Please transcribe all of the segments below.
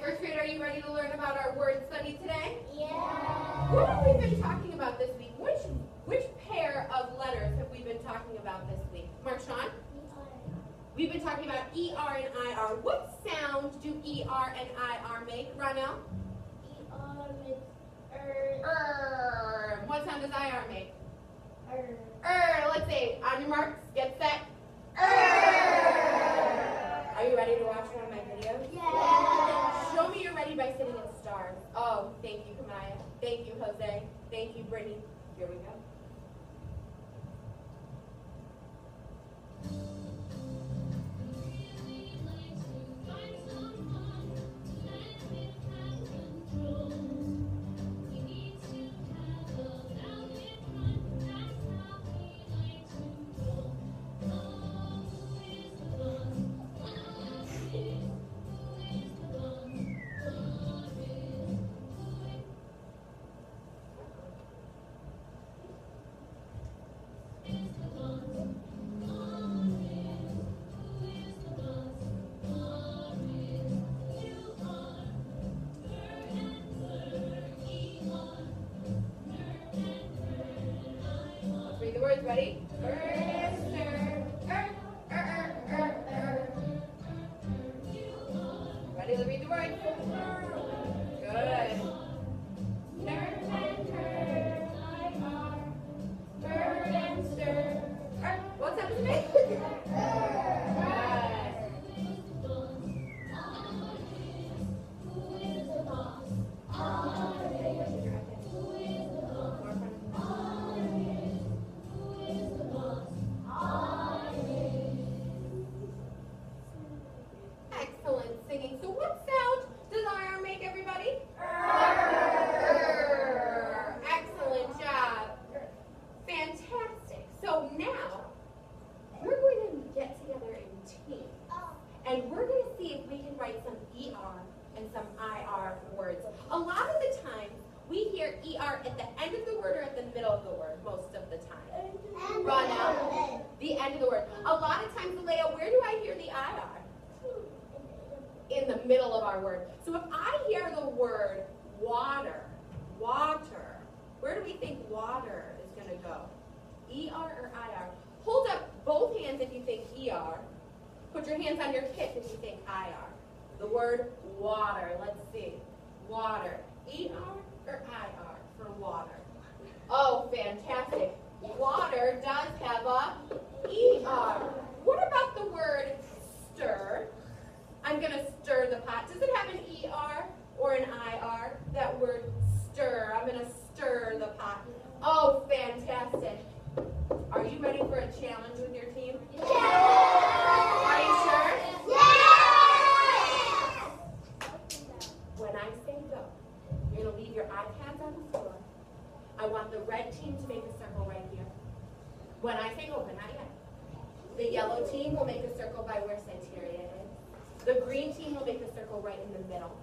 First grade, are you ready to learn about our word study today? Yeah. What have we been talking about this week? Which pair of letters have we been talking about this week? Marshawn? We've been talking about ER and IR. What sound do ER and IR make, Ronell? ER makes What sound does IR make? er. Let's say, on your marks, get set. Are you ready to watch one of my videos? Yeah. Show me you're ready by sitting in stars. Oh, thank you, Kamaya. Thank you, Jose. Thank you, Brittany. Here we go. Read the words, ready? Ready to read the words? Good. What's that to me? Excellent singing. So what sound does IR make, everybody? Excellent job. Fantastic. So now, we're going to get together in teams. And we're going to see if we can write some ER and some IR words. A lot of the time, we hear ER at the end of the word or at the middle of the word most of the time. Run out. The end of the word. A lot of times, Leia, where do I hear the IR? In the middle of our word. So if I hear the word water, where do we think water is going to go? ER or IR? Hold up both hands if you think ER. Put your hands on your hip if you think IR. The word water. Let's see. Water. ER or IR for water? Oh, fantastic. Water does have a ER. What about the word stir? I'm going to stir the pot. Does it have an ER or an IR? That word stir. I'm going to stir the pot. Oh, fantastic. Are you ready for a challenge with your team? Yeah. Are you sure? Yeah. When I say go, you're going to leave your iPads on the floor. I want the red team to make a circle right here. When I say go, but not yet. The yellow team will make a circle by where Santeria is. The green team will make a circle right in the middle.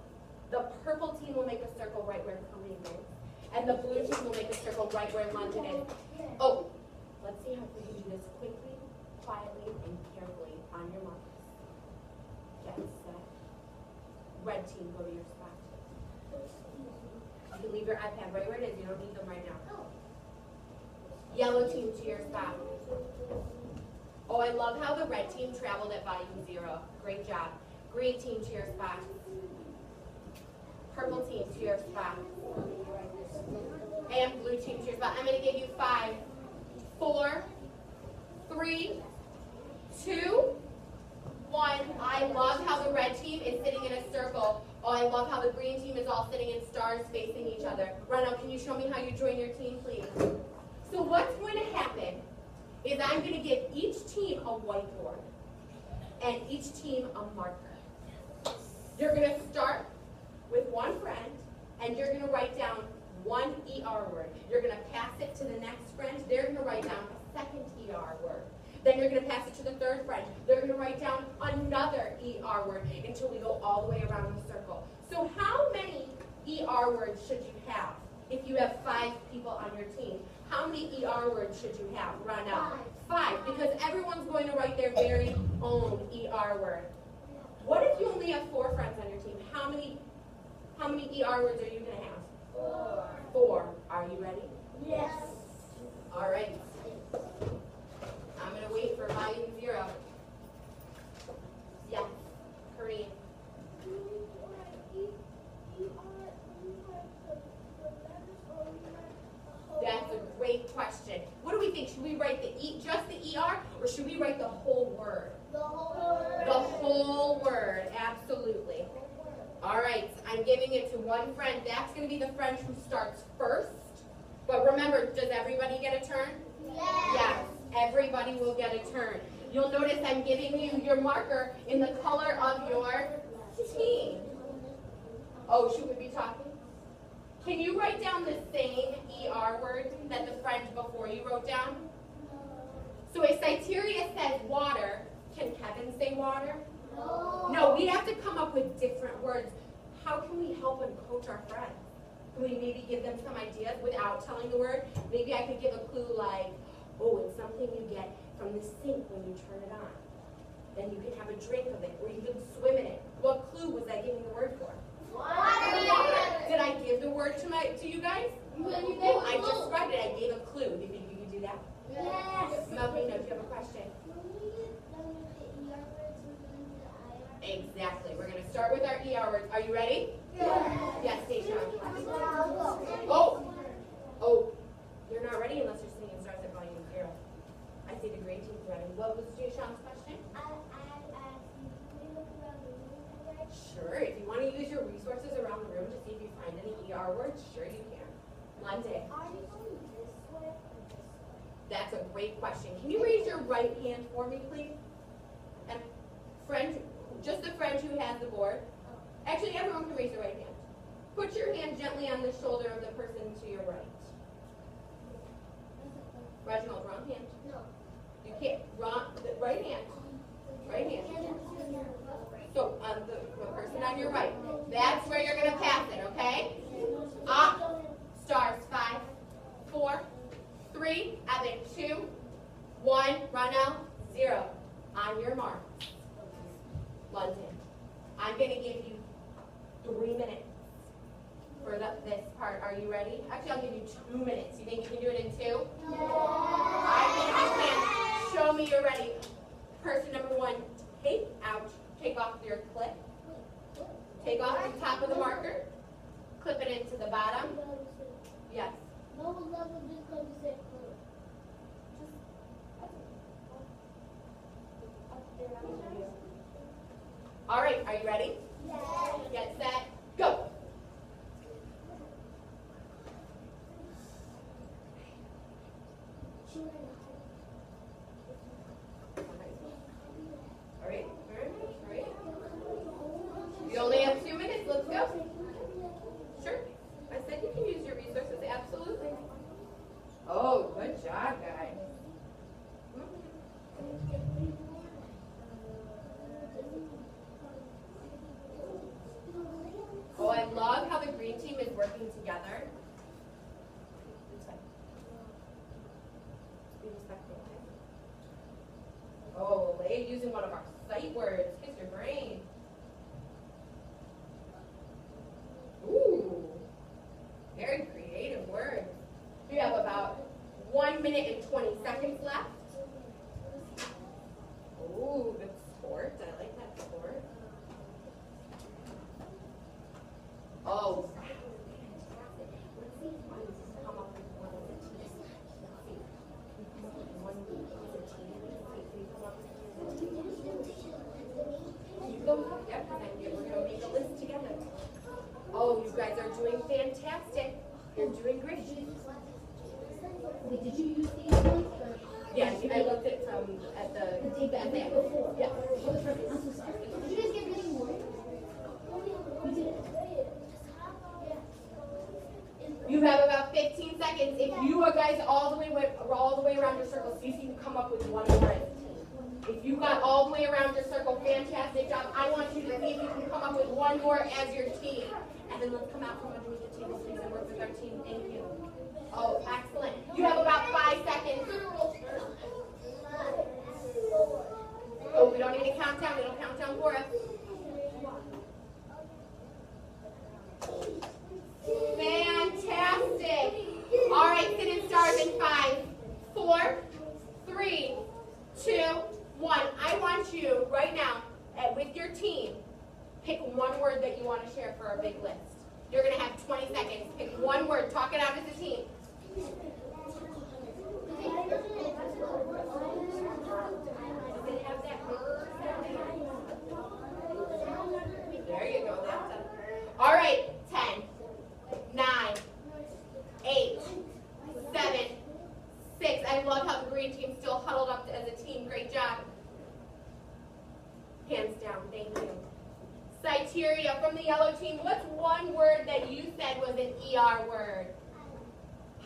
The purple team will make a circle right where Kareem is. And the blue team will make a circle right where London is. Oh, let's see how we can do this quickly, quietly, and carefully on your marks. Get set. Red team, go to your spot. You can leave your iPad right where it is. You don't need them right now. Yellow team to your spot. Oh, I love how the red team traveled at volume 0. Great job. Green team to your spot. Purple team to your spot. And blue team to your spot. I'm going to give you 5, 4, 3, 2, 1. I love how the red team is sitting in a circle. Oh, I love how the green team is all sitting in stars facing each other. Ronald, can you show me how you join your team, please? So what's going to happen is I'm going to give each team a whiteboard and each team a marker. You're going to start with one friend and you're going to write down one ER word. You're going to pass it to the next friend. They're going to write down a second ER word. Then you're going to pass it to the third friend. They're going to write down another ER word until we go all the way around the circle. So how many ER words should you have if you have 5 people on your team? How many ER words should you have? Run out. 5, because everyone's going to write their very own ER word. What if you only have 4 friends on your team? How many How many ER words are you going to have? 4. 4. Are you ready? Yes. All right. I'm going to wait for volume 0. Yes, Kareem. That's a great question. What do we think? Should we write just the ER, or should we write the whole word? The whole word. The whole word, absolutely. All right, I'm giving it to one friend. That's going to be the friend who starts first. But remember, does everybody get a turn? Yes, everybody will get a turn. You'll notice I'm giving you your marker in the color of your team. Oh, should we be talking? Can you write down the same ER word that the friend before you wrote down? So if Cyteria says water, can Kevin say water? No, we have to come up with different words. How can we help and coach our friends? Can we maybe give them some ideas without telling the word? Maybe I could give a clue like, oh, it's something you get from the sink when you turn it on. Then you can have a drink of it, or you can swim in it. What clue was I giving the word for? Water. Did I give the word to you guys? Oh, I described it. I gave a clue. Did you do that? Yes. Melvina, do you have a question? Exactly. We're going to start with our ER words. Are you ready? Yes, Stacia. Oh, you're not ready unless your singing starts at volume 0. I see the grade team's ready. What was Sean's question? Sure. If you want to use your resources around the room to see if you find any ER words, sure you can. Monday. Are you going this way or this way? That's a great question. Can you raise your right hand for me, please? And friend, just the friend who has the board. Actually, everyone can raise their right hand. Put your hand gently on the shoulder of the person to your right. Reginald, wrong hand. No. You can't. Wrong. Right hand. Right hand. So the person on your right. That's where you're going to pass it, okay? Stars. 5, 4, 3, Evan, 2, 1, Ronell, 0. On your mark. London. I'm going to give you 3 minutes for this part. Are you ready? Actually, I'll give you 2 minutes. You think you can do it in 2? I think you can. Show me you're ready. Person number 1, take off your clip. Take off the top of the marker. Clip it into the bottom. Yes. No level just because you said All right, are you ready? Get set, go. All right, very much, all right. You only have 2 minutes, let's go. Sure, I said you can use your resources, absolutely. Oh, good job, guys. Oh, I love how the green team is working together. Be respectful, okay? Oh, Lay using one of our sight words. Kiss your brain. Ooh, very creative words. We have about 1 minute and 20 seconds left. Ooh, good sport. I like that sport. Oh, let's see if one can come up with one as a team. Let's see. One as a team. Can you come up with a team? You go up, yep, and then we're going to make a list together. Oh, you guys are doing fantastic. You're doing great. Wait, did you use these ones? Yeah, I looked at some at the before. Yeah. I'm so sorry. Did you guys get really more? We did. You have about 15 seconds. If you are guys all the way around your circle, see if you can come up with one more as a team. If you got all the way around your circle, fantastic job. I want you to see if you can come up with one more as your team. And then let's come out from underneath the table, please, and work with our team. Thank you. Oh, excellent. You have about 5 seconds. Oh, we don't need a countdown. We don't count down for us. Pick one word that you want to share for our big list. You're going to have 20 seconds. Pick one word. Talk it out as a team. Does it have that word? There you go. That's it. All right. 10, 9, 8, 7, 6. I love how the green team's still huddled up as a team. Great job. Hands down. Thank you. Criteria from the yellow team. What's one word that you said was an ER word?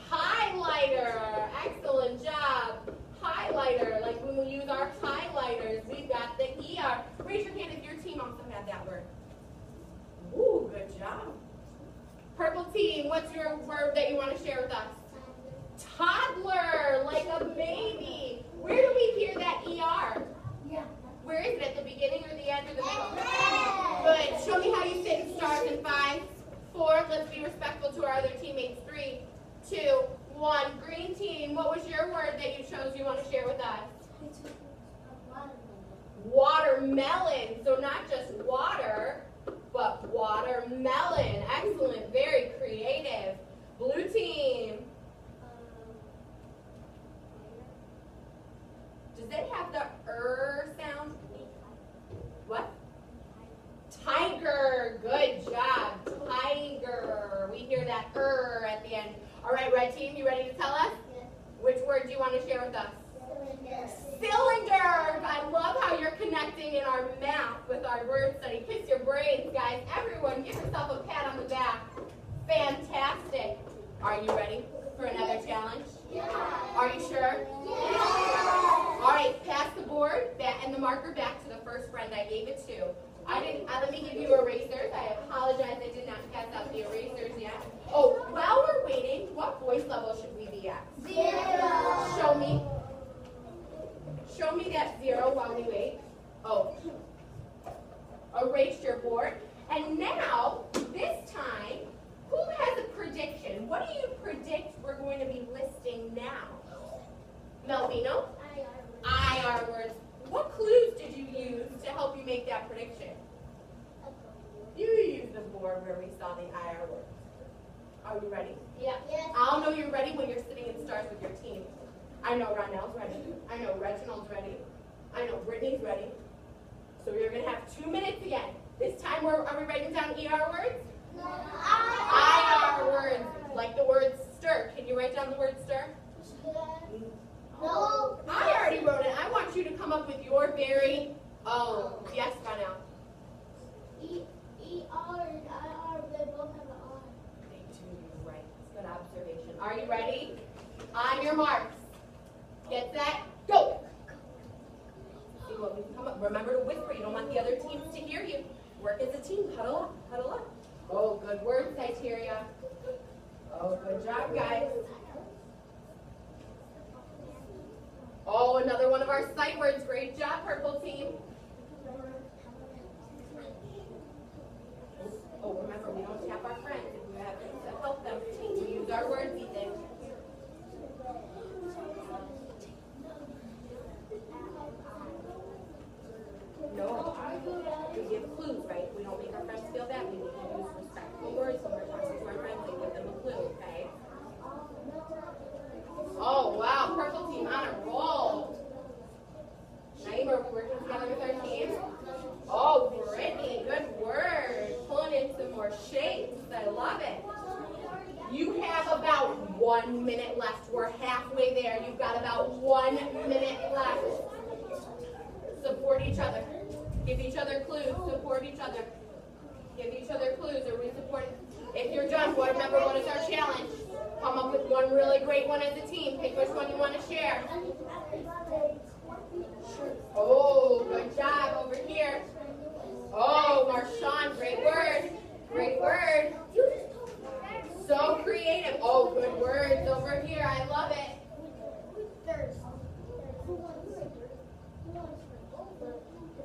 Highlighter. Excellent job. Highlighter. Like when we use our highlighters, we've got the ER. Raise your hand if your team also had that word. Ooh, good job. Purple team, what's your word that you want to share with us? Toddler, like a baby. Where do we hear that ER? Yeah. Where is it, at the beginning or the end or the middle? Good. Show me how you sit in stars in 5, 4. Let's be respectful to our other teammates. 3, 2, 1. Green team, what was your word that you chose you want to share with us? Watermelon. So not just water, but watermelon. Excellent. Very creative. Blue team. Does it have the sound? What? Tiger. Good job. Tiger. We hear that at the end. All right, red team, you ready to tell us? Yes. Which word do you want to share with us? Cylinder. I love how you're connecting in our math with our word study. Kiss your brains, guys. Everyone, give yourself a pat on the back. Fantastic. Are you ready for another challenge? Yeah. Are you sure? Yeah. All right, pass the board and the marker back to the first friend I gave it to. Let me give you erasers. I apologize, I did not pass out the erasers yet. Oh, while we're waiting, what voice level should we be at? 0. Show me. Show me that 0 while we wait. Oh. Erase your board. And now, this time, who has a prediction? What do you predict we're going to be listing now? Melvino? IR words. What clues did you use to help you make that prediction? You used the board where we saw the IR words. Are you ready? Yeah. Yes. I'll know you're ready when you're sitting in stars with your team. I know Ronell's ready. I know Reginald's ready. I know Brittany's ready. So you're going to have 2 minutes again. This time, are we writing down ER words? No. IR words, like the word stir. Can you write down the word stir? No. I already wrote it. I want you to come up with your very yes, Ronell. ER and IR, they both have an R. They do, you're right. Good observation. Are you ready? On your marks. Get set, go. See what we can come up. Remember to whisper. You don't want the other teams to hear you. Work as a team. Huddle up. Huddle up. Oh, good word, criteria. Oh, good job, guys. Oh, another one of our sight words. Great job, purple team. Oh, remember, we don't tap our friends. If we have things that help them, we use our words, Ethan. No, we give clues, right? We don't make our friends feel bad. We need to use respectful words when we're talking to our friends and give them a clue, okay? Oh, wow, purple team on a roll. Naeem, are we working together with our team? Oh, Brittany, good word. Pulling in some more shapes. I love it. You have about 1 minute left. We're halfway there. You've got about 1 minute left. Support each other. Give each other clues. Support each other. Give each other clues. Are we supporting? If you're done, remember what is our challenge? Come up with one really great one as a team. Pick which one you want to share. Oh, good job over here. Oh, Marshawn, great word. Great word. So creative. Oh, good words over here. I love it.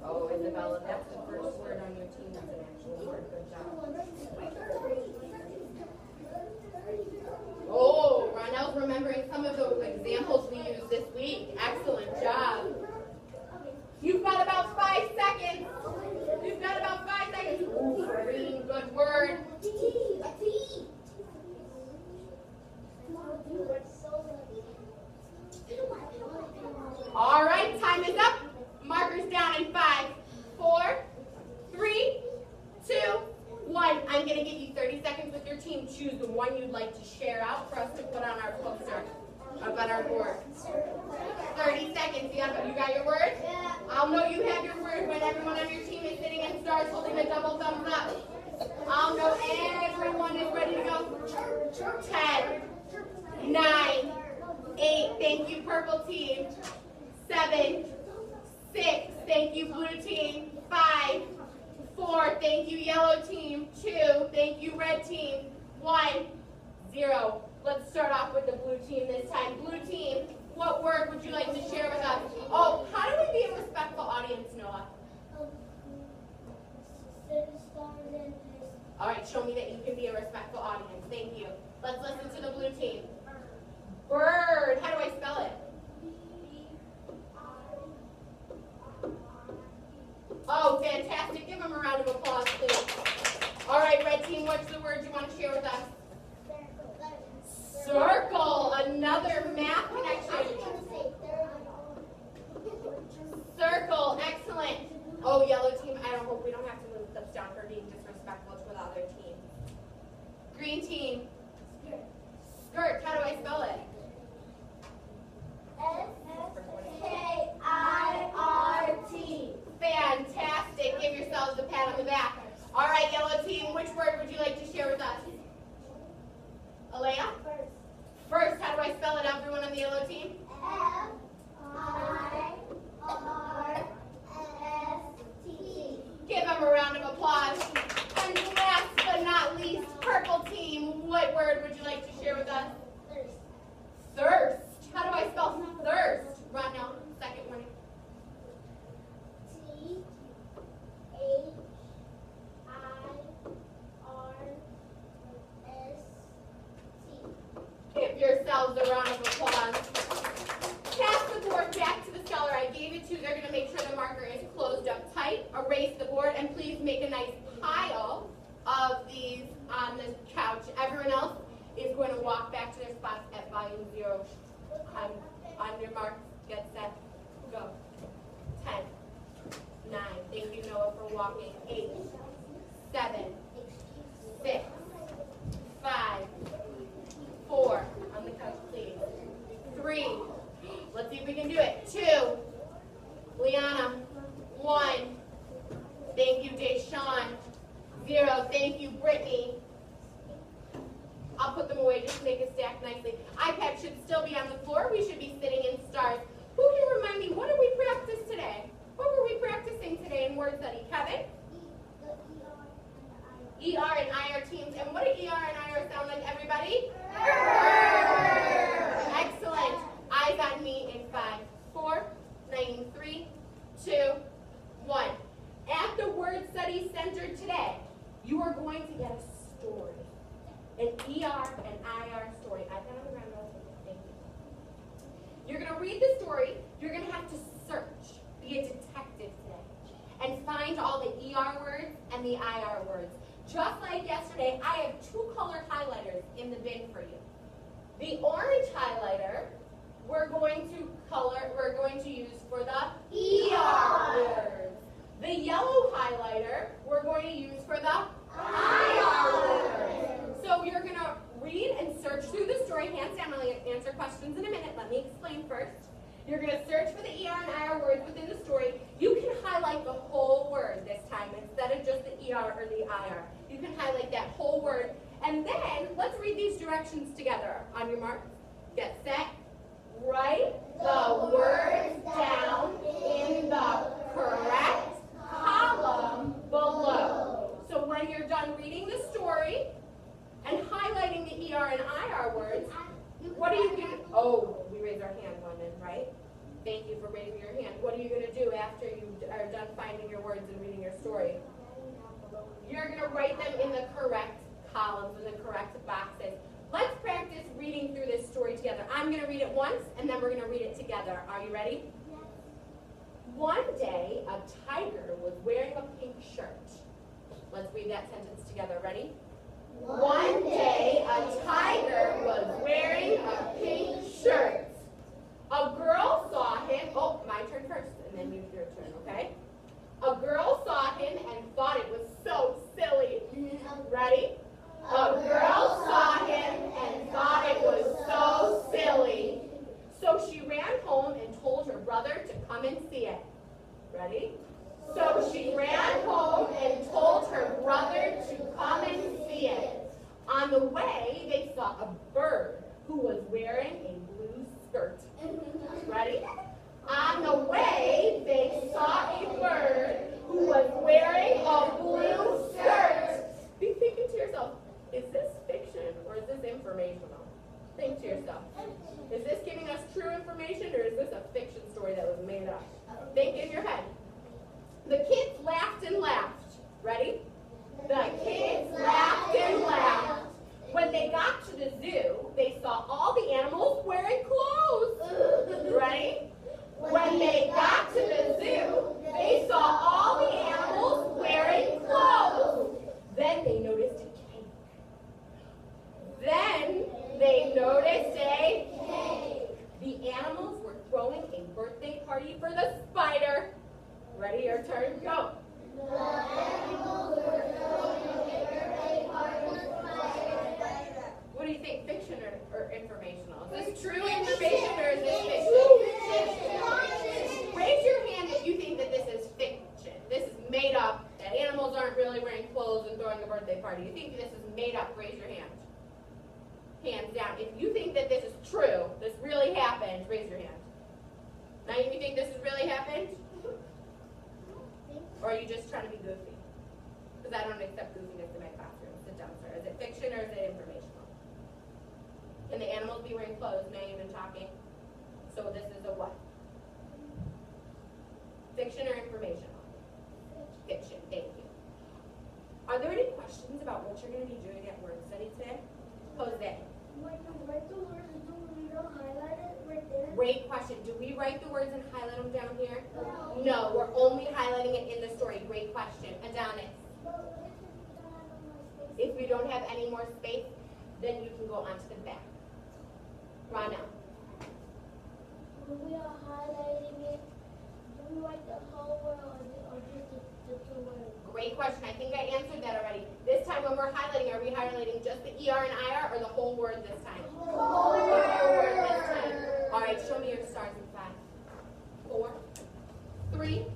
Oh, Isabella, that's the first word on your team. That's an actual word. Good job. Oh, Ronell's remembering some of those examples we used this week. Excellent job. You've got about 5 seconds. You've got about 5 seconds. to give you 30 seconds with your team. Choose the one you'd like to share out for us to put on our poster, up on our board. 30 seconds. You got your word? I'll know you have your word when everyone on your team is sitting in stars holding a double thumbs up. I'll know everyone is ready to go. 10, 9, 8, thank you purple team. 7, 6, thank you blue team. 5, 4, thank you yellow team. 2, thank you red team. 1, 0. Let's start off with the blue team this time. Blue team, what word would you like to share with us? Oh, how do we be a respectful audience, Noah? All right, show me that you can be a respectful audience. Thank you. Let's listen to the blue team. Bird. How do I spell it? Oh, fantastic. Give them a round of applause, please. All right, red team, what's the word you want to share with us? Circle. Another math connection. Circle. Excellent. Oh, yellow team, I don't hope we don't have to move clips down for being disrespectful to the other team. Green team. Skirt. How do I spell it? S-K-I-R-T. Fantastic. Give yourselves a pat on the back. All right, yellow team, which word would you like to share with us? Alea? First, how do I spell it, everyone on the yellow team? F-I-R-S-T. Give them a round of applause. And last but not least, purple team, what word would you like to share with us? Thirst. How do I spell thirst? Run now, second one. T-H-I-R-S-T. Give yourselves a round of applause. Pass the board back to the seller I gave it to. They're going to make sure the marker is closed up tight. Erase the board, and please make a nice pile of these on the couch. Everyone else is going to walk back to their spots at volume 0. On your mark, get set, go. 10, 9. Thank you, Noah, for walking. 8, 7, 6, 5, 4. On the couch, please. 3. Let's see if we can do it. 2. Liana. 1. Thank you, Deshawn. 0. Thank you, Brittany. I'll put them away just to make it stack nicely. iPad should still be on the floor. We should be sitting in stars. Who can remind me, what did we practice today? What were we practicing today in word study? Kevin? ER and IR teams. And what do ER and IR sound like, everybody? Excellent. Eyes on me in 5, 4, 9, 3, 2, 1. At the Word Study Center today, you are going to get a story. An ER and IR story. I've got on the ground. Thank you. You're going to read the story. You're going to have to search, be a detective today, and find all the ER words and the IR words. Just like yesterday, I have 2 colored highlighters in the bin for you. The orange highlighter we're going to use for the ER words. The yellow highlighter we're going to use for the IR words. So you're going to read and search through the story. Hands down, I'll answer questions in a minute. Let me explain first. You're going to search for the ER and IR words within the story. You can highlight the whole word this time instead of just the ER or the IR. You can highlight that whole word. And then let's read these directions together. On your mark, get set, write the words down in the correct column below. So when you're done reading the story and highlighting the ER and IR words, what are you going to do? Oh, we raise our hand, women, right? Thank you for raising your hand. What are you going to do after you are done finding your words and reading your story? You're going to write them in the correct columns, in the correct boxes. Let's practice reading through this story together. I'm going to read it once, and then we're going to read it together. Are you ready? Yes. One day, a tiger was wearing a pink shirt. Let's read that sentence together. Ready? One day, a tiger was wearing a pink shirt. A girl saw him. Oh, my turn first, and then your turn, okay? A girl saw him and thought it was so silly. Ready? the way, they saw a bird who was wearing a blue skirt. Ready? On the way, they saw a bird who was wearing a blue skirt. Be thinking to yourself, is this fiction or is this informational? Think to yourself, is this giving us true information or is this a fiction story that was made up? Think in your head. The kids laughed and laughed. Ready? The kids laughed and laughed. When they got to the zoo, they saw all the animals wearing clothes. Ready? When they got to the zoo, they saw all the animals wearing clothes. Then they noticed a cake. Then they noticed a cake. The animals were throwing a birthday party for the spider. Ready? Your turn. Go. The animals were throwing a birthday party for the spider. What do you think? Fiction or informational? Is this true information or is this fiction? Raise your hand if you think that this is fiction. This is made up, that animals aren't really wearing clothes and throwing a birthday party. You think this is made up? Raise your hand. Hands down. If you think that this is true, this really happened, raise your hand. Now you think this has really happened? Or are you just trying to be goofy? Because I don't accept goofiness in my classroom. Sit down, sir. Is it fiction or is it informational? Can the animals be wearing clothes? Now you've been talking. So this is a what? Fiction or informational? Fiction. Thank you. Are there any questions about what you're going to be doing at word study today? Jose. When you write the words, do we don't highlight it right there? Great question. Do we write the words and highlight them down here? No, we're only highlighting it in the story. Great question. Adonis. If we don't have any more space, then you can go onto the back. Rana. When we are highlighting it, do we write the whole word or just the two words? Great question. I think I answered that already. This time when we're highlighting, are we highlighting just the ER and IR or the whole word this time? The whole word this time. All right, show me your stars in 5, 4, 3,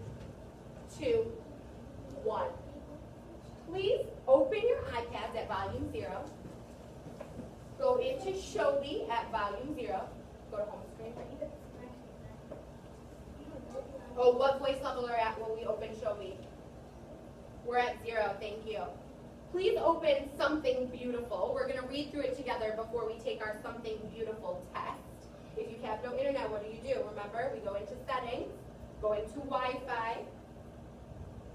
2, 1. Please open your iPads at volume 0. Go into Show Me at volume 0. Go to home screen, right? Oh, what voice level are at when we open Show Me? We're at 0, thank you. Please open Something Beautiful. We're going to read through it together before we take our Something Beautiful test. If you have no internet, what do? Remember, we go into Settings, go into Wi-Fi.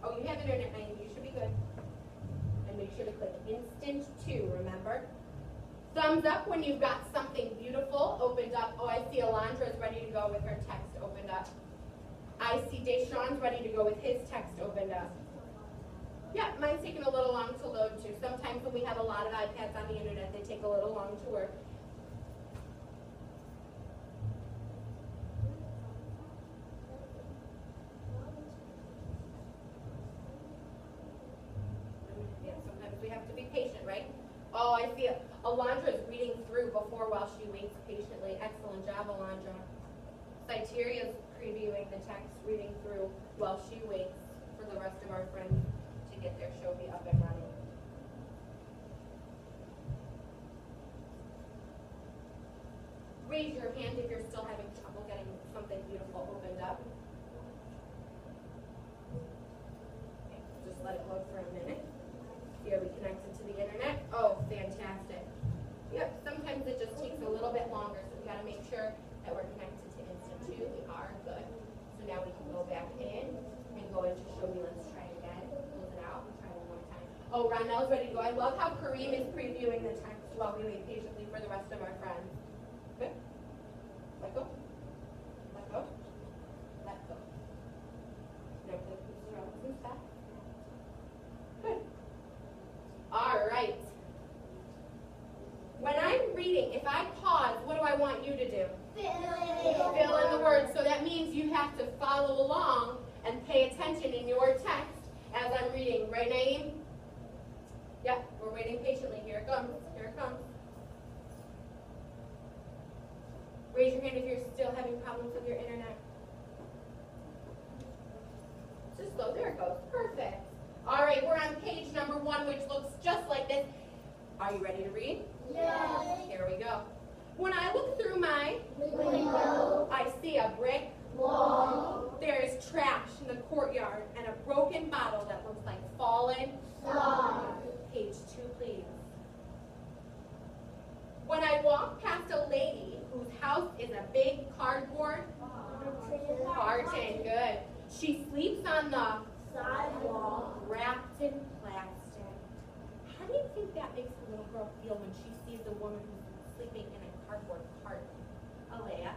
Oh, you have internet, Naeem, you should be good. And make sure to click Instant 2, remember? Thumbs up when you've got Something Beautiful opened up. Oh, I see Alondra's ready to go with her text opened up. I see Deshawn's ready to go with his text opened up. Yeah, mine's taking a little long to load too. Sometimes when we have a lot of iPads on the internet, they take a little long to work. Yeah, sometimes we have to be patient, right? Oh, I see Alondra's reading through before while she waits patiently. Excellent job, Alondra. Cyteria's previewing the text, reading through while she waits for the rest of our friends to get their Show Me up and running. Raise your hand if you're still having trouble getting Something Beautiful opened up. Okay, just let it load for a minute. See, are we connected to the internet? Oh, fantastic. Yep, sometimes it just takes a little bit longer, so we got to make sure that we're connected to Instant 2. We are good. So now we can go back in and go into Show Me. Let's try again. Close it out. We'll try one more time. Oh, Ronell's ready to go. I love how Kareem is previewing the text while we wait patiently for the rest of our friends. Good. Let go. Let go. Let go. Now click this around and back. Good. All right. When I'm reading, if I pause, what do I want you to do? Fill in the words. So that means you have to follow along and pay attention in your text as I'm reading. Right, Naeem? Yep, we're waiting patiently. Here it comes. Here it comes. Raise your hand if you're still having problems with your internet. Just slow. There it goes. Perfect. All right, we're on page number 1, which looks just like this. Are you ready to read? Yes. Here we go. When I look through my Window. I see a brick Wall. There is trash in the courtyard and a broken bottle that looks like fallen Stars. Page 2, please. When I walk past a lady whose house is a big cardboard carton, good. She sleeps on the Sidewalk. wrapped in plastic. How do you think that makes the little girl feel when she sees a woman who's sleeping in a cardboard carton? Alea?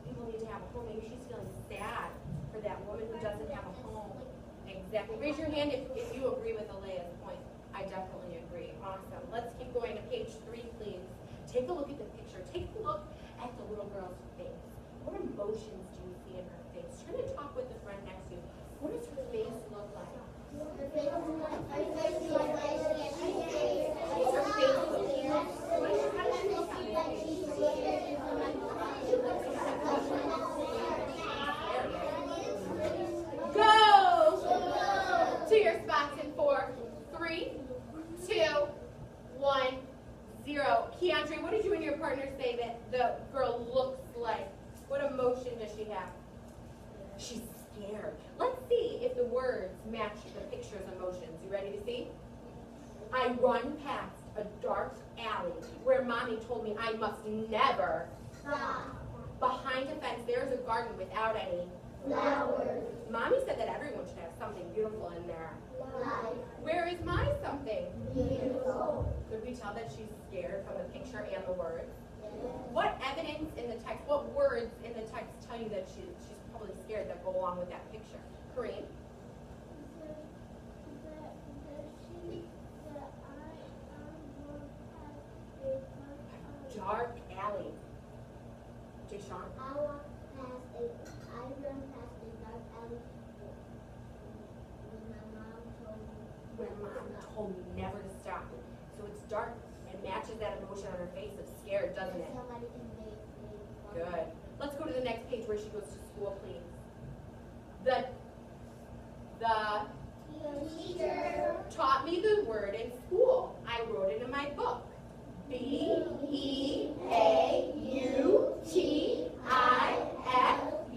People need to have a home. Maybe she's feeling sad for that woman who doesn't have a home. Exactly. Raise your hand if you agree with Alea's point. I definitely agree. Awesome. Let's keep going to page 3, please. Take a look at the picture. Take a look at the little girl's face. What emotions do you see in her face? Try to talk with the friend next to you. What does her face look like? What does her face look like? How does she look like? Go to your spots in 4, 3, 2, 1, 0. Keandre, what did you and your partner say that the girl looks like? What emotion does she have? She's scared. Let's see if the words match the picture's emotions. You ready to see? I run past a dark alley where Mommy told me I must never Stop. Behind a fence, there's a garden without any Flowers. Mommy said that everyone should have something beautiful in there. Life. Where is my something? Beautiful. Could we tell that she's scared from the picture and the words? Yes. What evidence in the text, what words in the text tell you that she's probably scared that go along with that picture? Kareem? Dark alley. Deshaun? I run past a dark alley when my mom told me. Where Mom told me never to stop. So it's dark. It matches that emotion on her face of scared, doesn't it? Somebody invaded. Good. Let's go to the next page where she goes to school, please. The Teacher. taught me the word in school. I wrote it in my book.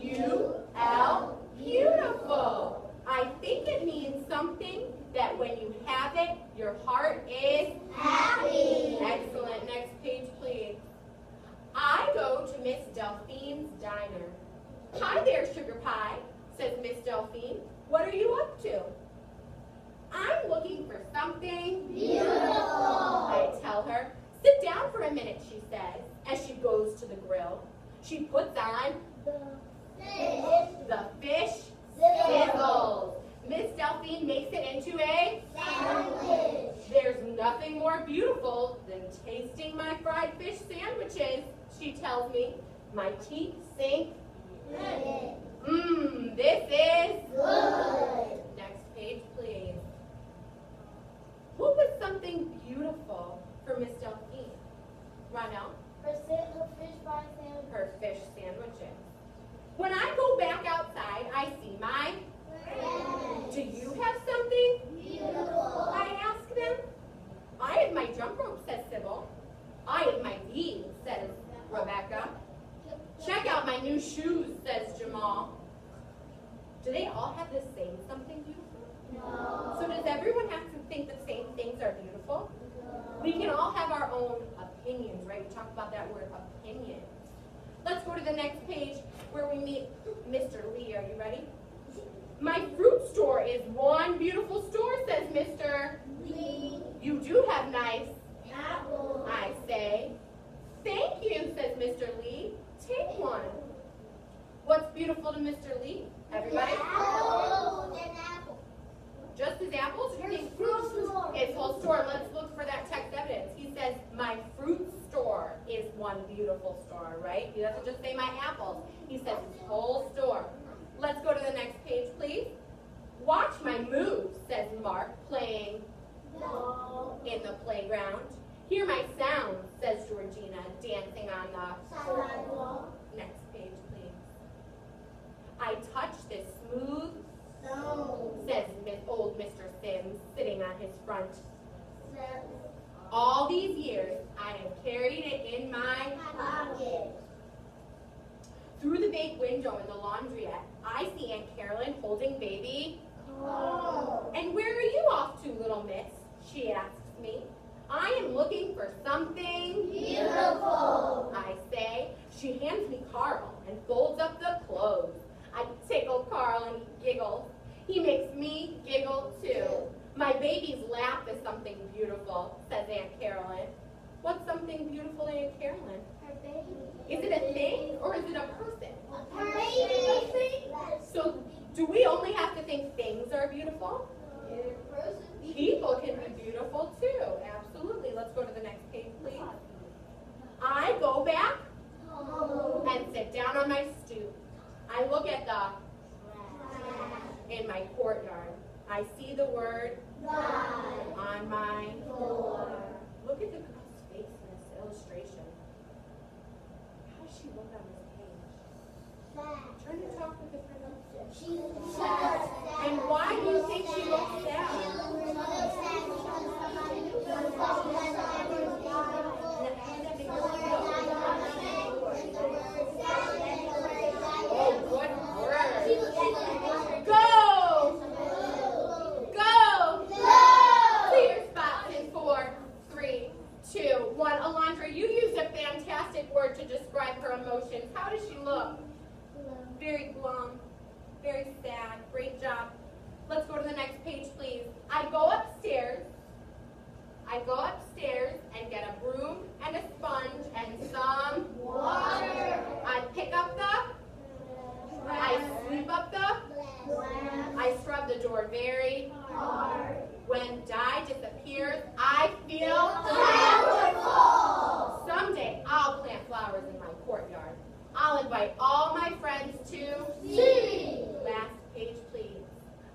B-E-A-U-T-I-F-U-L. Beautiful. I think it means something that when you have it, your heart is Happy. excellent. Next page, please. I go to Miss Delphine's diner. Hi there, Sugar Pie, says Miss Delphine. What are you up to? I'm looking for something Beautiful. I tell her. Sit down for a minute, she says, as she goes to the grill. She puts on the fish sizzles. Miss Delphine makes it into a Sandwich. There's nothing more beautiful than tasting my fried fish sandwiches, she tells me. My teeth sink. This is Good. Next page, please. What was something beautiful for Miss Delphine? Ronell? Fish fry sandwich. Her fish sandwiches. When I go back outside, I see my... Do you have something? Beautiful. I ask them. I have my jump rope, says Sybil. I have my beads, says Rebecca. Check out my new shoes, says Jamal. Do they all have the same something beautiful? No. So does everyone have to think the same things are beautiful? We can all have our own opinions, right? We talked about that word, opinion. Let's go to the next page where we meet Mr. Lee. Are you ready? My fruit store is one beautiful store, says Mr. Lee. You do have nice, Apple. I say. Thank you, says Mr. Lee. Take one. What's beautiful to Mr. Lee? Everybody? Apple. An apple. Just his apples? Or do you think Fruit store. his whole store? Let's look for that text evidence. He says, my fruit store is one beautiful store, right? He doesn't just say my apples. He says his whole store. Let's go to the next page, please. Watch my moves, says Mark, playing Ball. in the playground. Hear my sounds, says Georgina, dancing on the Sidewalk. next page, please. I touch this smooth front. All these years, I have carried it in my Pocket. Through the big window in the laundrette, I see Aunt Carolyn holding baby. Oh. And where are you off to, little miss? She asks me. I am looking for something Beautiful. I say. She hands me Carl and folds up the clothes. I tickle Carl and he giggles. He makes me giggle too. My baby's laugh is something beautiful, says Aunt Carolyn. What's something beautiful, Aunt Carolyn? Her baby. Is it a thing or is it a person? Her baby. So do we only have to think things are beautiful? People can be beautiful too. Absolutely. Let's go to the next page, please. I go back and sit down on my stoop. I look at in my courtyard. I see the word on my floor. Look at the girl's face in this illustration. How does she look on this page? Trying to talk with the friend. And why do you think she looks sad? Oh, good word. Go! Go! To your spots in 4, 3, 2, 1. Alondra, you used a fantastic word to describe her emotions. How does she look? Very glum, very sad. Great job. Let's go to the next page, please. I go upstairs and get a broom and a sponge and some water. I pick up I sweep up I scrub the door very hard. When dye disappears, I feel powerful. Someday I'll plant flowers in my courtyard. I'll invite all my friends to see. Last page, please.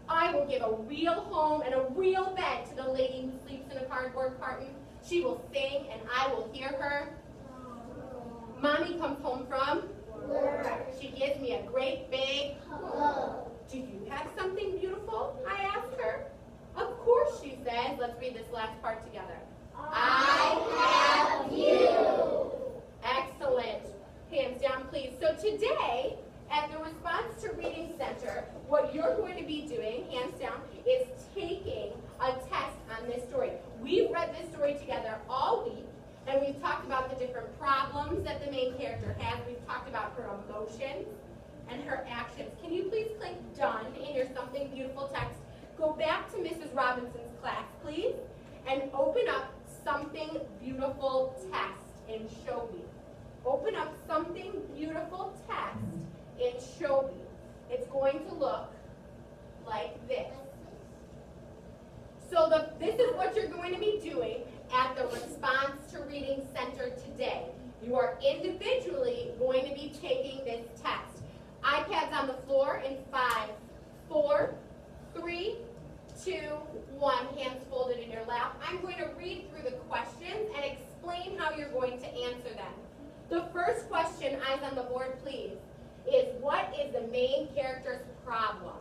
I will give a real home and a real bed to the lady who sleeps in a cardboard carton. She will sing and I will hear her. Mommy comes home from work. She gives me a great big hug. Do you have something beautiful? I asked her. Of course, she says. Let's read this last part together. I have you. Excellent. Hands down, please. So today, at the Response to Reading Center, what you're going to be doing, hands down, is taking a test on this story. We've read this story together all week, and we've talked about the different problems that the main character has. We've talked about her emotions and her actions. Can you please click Done in your Something Beautiful text? Go back to Mrs. Robinson's class, please, and open up Something Beautiful text in Show Me. Open up Something Beautiful text in Show Me. It's going to look like this. So this is what you're going to be doing at the Response to Reading Center today. You are individually going to be taking this test. iPads on the floor in 5, 4, 3, 2, 1. Hands folded in your lap. I'm going to read through the questions and explain how you're going to answer them. The first question, eyes on the board please, is what is the main character's problem?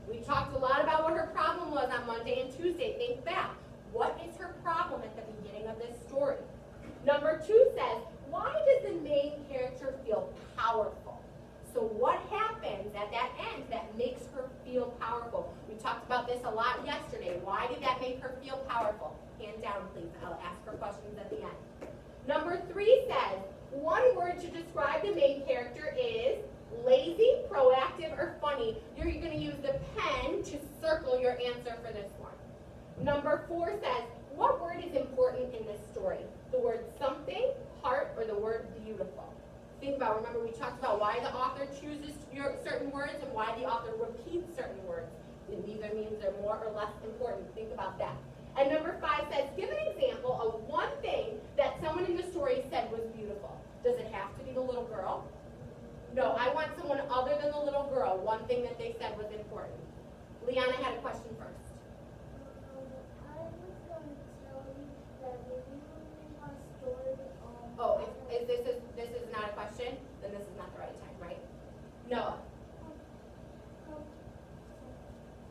We talked a lot about what her problem was on Monday and Tuesday. Think back. What is her problem at the beginning of this story? Number 2 says, why does the main character feel powerful? So what happens at that end that makes her feel powerful? We talked about this a lot yesterday. Why did that make her feel powerful? Hand down, please. I'll ask her questions at the end. Number 3 says, one word to describe the main character is lazy, proactive, or funny. You're going to use the pen to circle your answer for this one. Number 4 says, what word is important in this story? The word something, heart, or the word beautiful? Think about, remember we talked about why the author chooses certain words and why the author repeats certain words. It either means they're more or less important. Think about that. And number 5 says, give an example of one thing that someone in the story said was beautiful. Does it have to be the little girl? No, I want someone other than the little girl. One thing that they said was important. Liana had a question first. I was going to tell you that if you read my story, Oh, if this is not a question, then this is not the right time, right? Noah.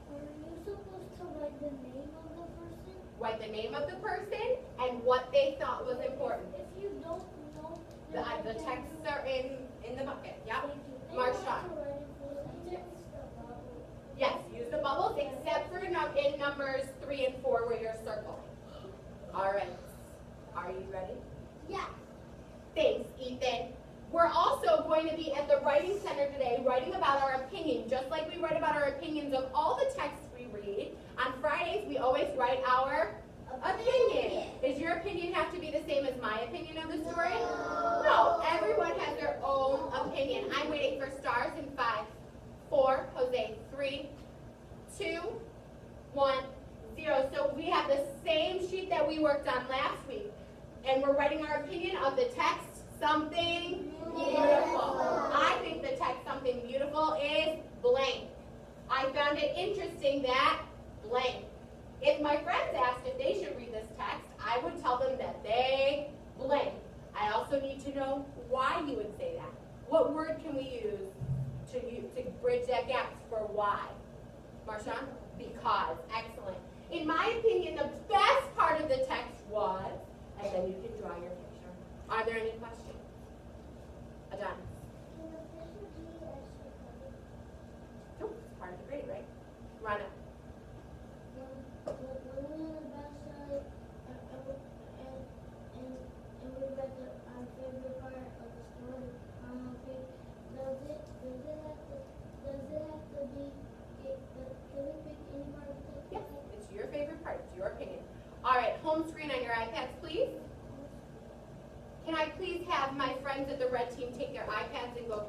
Are you supposed to write the name of the person? name of the person and what they thought was important. If you don't know, The texts are in the bucket. Yep. Then Marshawn. you have to write it for the text. Yes, use the bubbles except for in numbers 3 and 4 where you're circling. All right. Are you ready? Yeah. Thanks, Ethan. We're also going to be at the Writing Center today writing about our opinion, just like we write about our opinions of all the texts we read. On Fridays, we always write our opinion. Does your opinion have to be the same as my opinion of the story? No, everyone has their own opinion. I'm waiting for stars in 5, 4, Jose, 3, 2, 1, 0. So we have the same sheet that we worked on last week, and we're writing our opinion of the text, Something Beautiful. I think the text, Something Beautiful, is blank. I found it interesting that blank. If my friends asked if they should read this text, I would tell them that they blank. I also need to know why you would say that. What word can we use to bridge that gap for why? Marshawn? Because. Excellent. In my opinion, the best part of the text was, and then you can draw your picture. Are there any questions? Adon? Nope, it's part of the grade, right? Rana? When we on the back side, and we read our favorite part of the story, okay, does it have to be, can we pick any part of the text? Yes, it's your favorite part. It's your opinion. All right, home screen on your iPads, please. Can I please have my friends at the red team take their iPads and go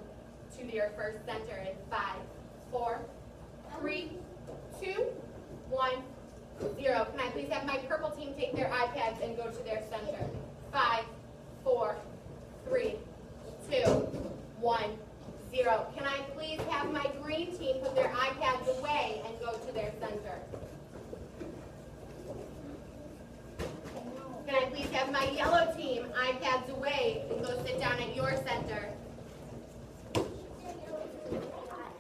to their first center in 5, 4, 3, 2, 1, 0. Can I please have my purple team take their iPads and go to their center? 5, 4, 3, 2, 1, 0. Can I please have my green team put their iPads away and go to their center? Can I please have my yellow team iPads away and go sit down at your